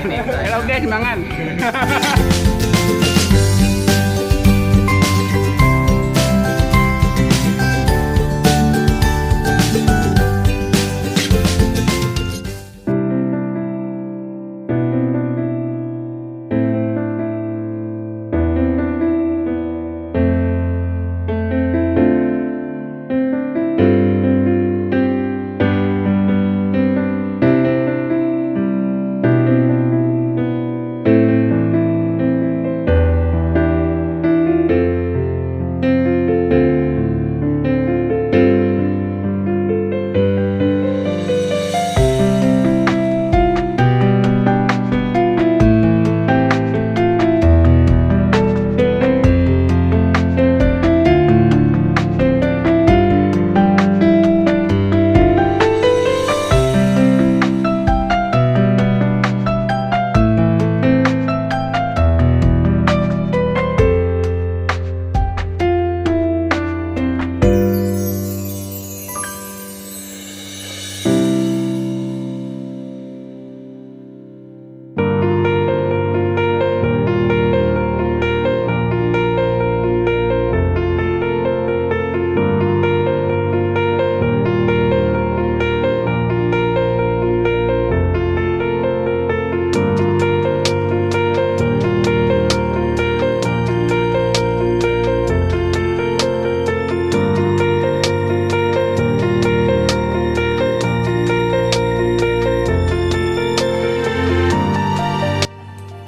Nih, halo guys, mangan.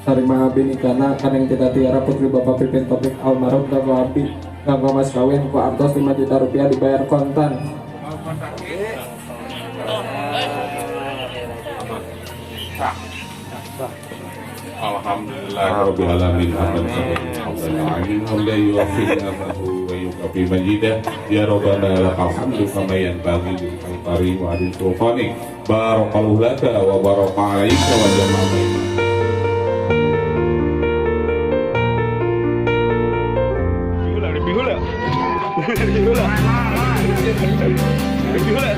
Sarima binikana kaneng kita tiara putri Bapak Pipin Topik almarhum Bapak Abi kanggo mas kawin ku artos 5 juta rupiah dibayar kontan. Alhamdulillah rabbil alamin hamdan yuwafi ni'amahu wa yukafi majidah ya rabbana lakal hamdu kama yanbaghi lil karim wa adil sultanik barakallahu laka wa baraka alaika wa jama'a Lebih hula. Lebih hula. Lebih hula.